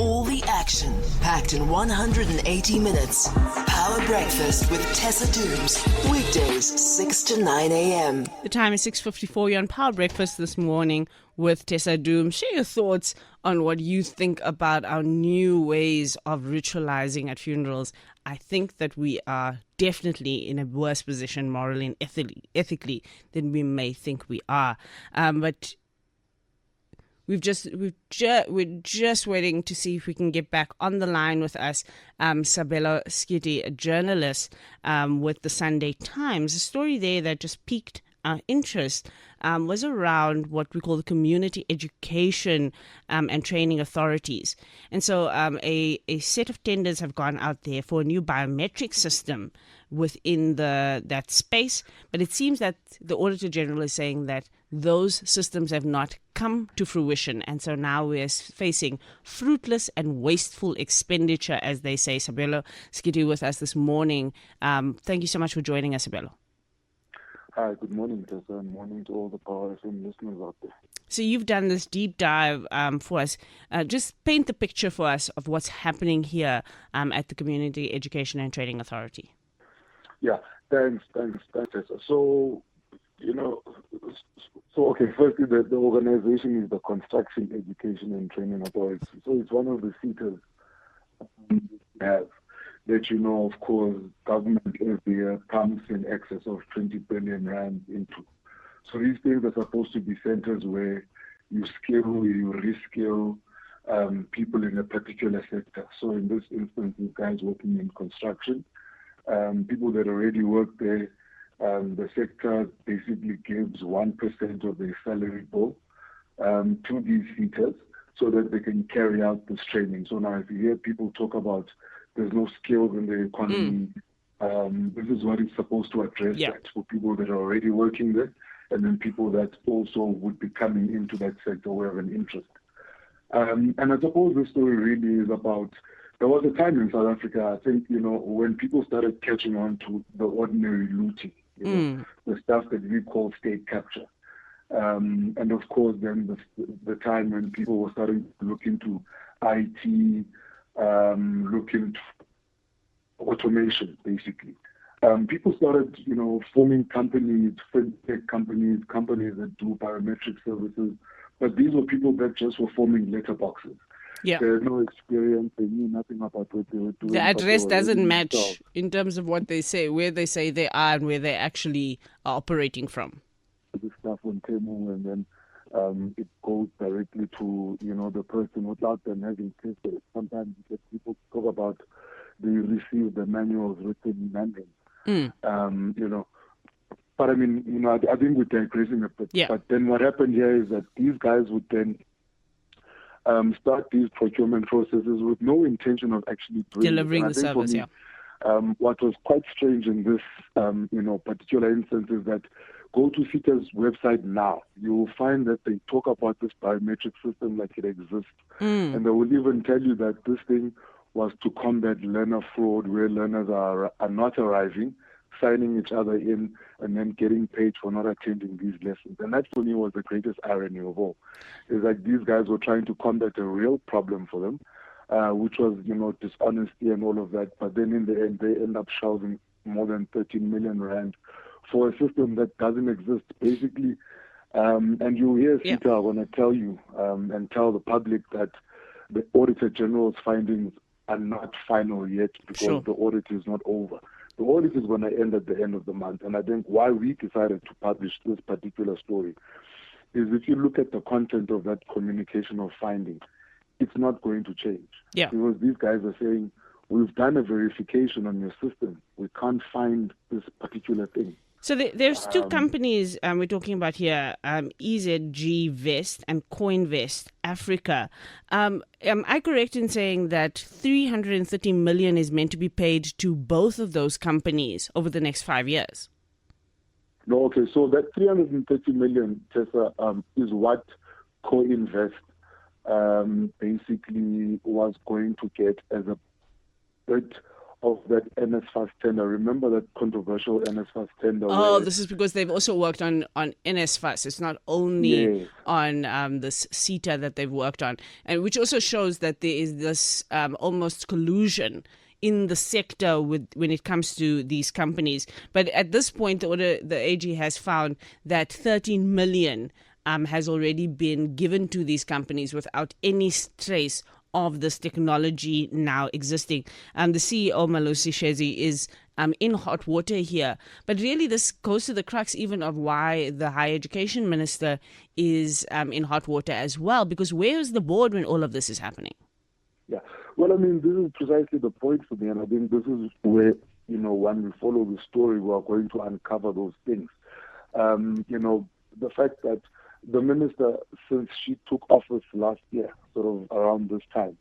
All the action packed in 180 minutes. Power Breakfast with Tessa Dooms. Weekdays 6 to 9 a.m. The time is 6:54. You're on Power Breakfast this morning with Tessa Dooms. Share your thoughts on what you think about our new ways of ritualizing at funerals. I think that we are definitely in a worse position morally and ethically than we may think we are. But we're just waiting to see if we can get back on the line with us. Sabelo Skiti, a journalist with the Sunday Times. A story there that just piqued our interest was around what we call the community education and training authorities. And so a set of tenders have gone out there for a new biometric system within that space. But it seems that the Auditor General is saying that those systems have not come to fruition. And so now we're facing fruitless and wasteful expenditure, as they say. Sabelo Skiti with us this morning. Thank you so much for joining us, Sabelo. Hi, good morning, Tessa, and morning to all the Power FM listeners out there. So you've done this deep dive for us. Just paint the picture for us of what's happening here at the Community Education and Training Authority. Yeah, thanks, Tessa. So, firstly, the organization is the Construction Education and Training Authority. So it's one of the CETAs we have that, of course, government every year pumps in excess of 20 billion rand into. So these things are supposed to be centers where you skill, you reskill people in a particular sector. So in this instance, these guys working in construction, people that already work there, the sector basically gives 1% of their salary bill to these CETAs so that they can carry out this training. So now if you hear people talk about there's no skills in the economy, this is what it's supposed to address that for people that are already working there, and then people that also would be coming into that sector who have an interest. And I suppose the story really is about, there was a time in South Africa, I think, when people started catching on to the ordinary looting, the stuff that we call state capture. And of course, then the time when people were starting to look into IT, look into automation, basically. People started, forming companies, fintech companies that do biometric services, but these were people that just were forming letterboxes. Yeah. They had no experience, they knew nothing about what they were doing. The address doesn't match in terms of what they say, where they say they are and where they actually are operating from. The stuff on Temu, and then it goes directly to, the person without them having tested it. Sometimes you get people talk about they receive the manuals written in Mandarin. But I mean, I think we're digressing a bit. Yeah. But then what happened here is that these guys would then start these procurement processes with no intention of actually delivering the service. What was quite strange in this, particular instance is that go to CETA's website now. You will find that they talk about this biometric system like it exists. And they will even tell you that this thing was to combat learner fraud, where learners are not arriving, signing each other in, and then getting paid for not attending these lessons. And that for me was the greatest irony of all, is that these guys were trying to combat a real problem for them, which was, dishonesty and all of that. But then in the end, they end up shelving more than 13 million rand for a system that doesn't exist, basically. And you hear CETA are going to tell you and tell the public that the Auditor General's findings are not final yet because the audit is not over. The audit is going to end at the end of the month. And I think why we decided to publish this particular story is if you look at the content of that communication of findings, it's not going to change. Yeah. Because these guys are saying, we've done a verification on your system. We can't find this particular thing. So there's two companies we're talking about here, EZG Vest and CoinVest Africa. Am I correct in saying that 330 million is meant to be paid to both of those companies over the next 5 years? No, okay. So that 330 million, Tessa, is what CoinVest basically was going to get as a bit of that NSFAS tender. Remember that controversial NSFAS tender? Oh, this is because they've also worked on NSFAS. It's not only Yes. on this CETA that they've worked on, and which also shows that there is this almost collusion in the sector when it comes to these companies. But at this point, the AG has found that 13 million has already been given to these companies without any trace of this technology now existing. The CEO, Malusi Shezi, is in hot water here. But really, this goes to the crux even of why the higher education minister is in hot water as well, because where is the board when all of this is happening? Yeah. Well, I mean, this is precisely the point for me, and I think this is where, when we follow the story, we are going to uncover those things. The fact that the minister, since she took office last year, sort of around this time,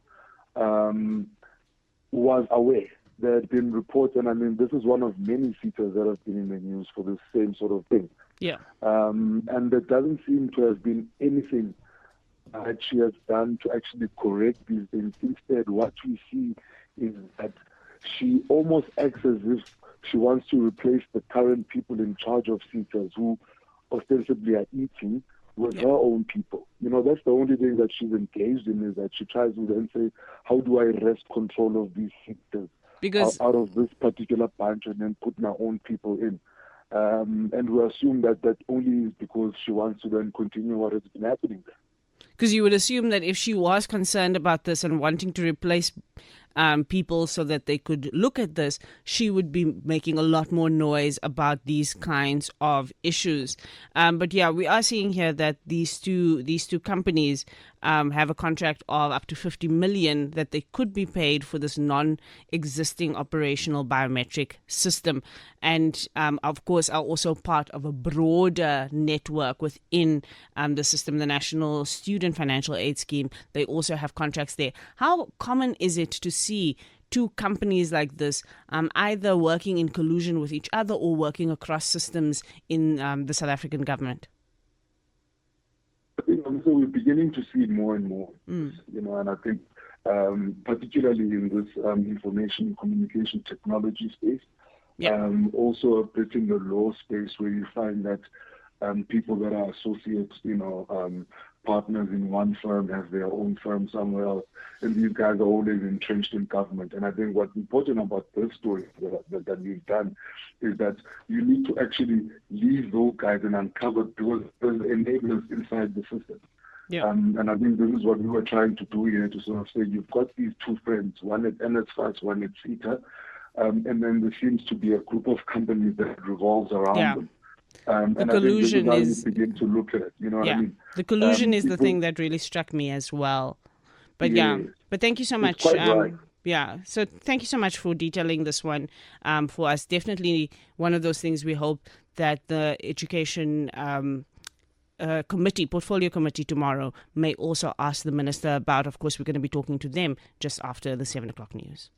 was aware. There had been reports, and I mean, this is one of many CETAs that have been in the news for this same sort of thing. Yeah. And there doesn't seem to have been anything that she has done to actually correct these things. Instead, what we see is that she almost acts as if she wants to replace the current people in charge of CETAs who ostensibly are eating with her own people. That's the only thing that she's engaged in, is that she tries to then say, how do I wrest control of these sectors out of this particular bunch and then put my own people in? And we assume that only is because she wants to then continue what has been happening there. Because you would assume that if she was concerned about this and wanting to replace people so that they could look at this, she would be making a lot more noise about these kinds of issues. But yeah, we are seeing here that these two companies have a contract of up to 50 million that they could be paid for this non-existing operational biometric system, and of course are also part of a broader network within the system, the National Student Financial Aid Scheme. They also have contracts there. How common is it to see two companies like this either working in collusion with each other or working across systems in the South African government? So we're beginning to see more and more, and I think particularly in this information and communication technology space, also a bit in the law space, where you find that people that are associates, partners in one firm have their own firm somewhere else, and these guys are always entrenched in government. And I think what's important about this story that we've done is that you need to actually leave those guys and uncover, because there's enablers inside the system. Yeah. And I think this is what we were trying to do here, to sort of say, you've got these two friends, one at NSFAS, one at CETA, and then there seems to be a group of companies that revolves around them. The collusion is, begin to look at it, what I mean? The collusion is the thing that really struck me as well. But but thank you so much. Right. So thank you so much for detailing this one for us. Definitely one of those things we hope that the education portfolio committee tomorrow may also ask the minister about. Of course, we're going to be talking to them just after the 7 o'clock news.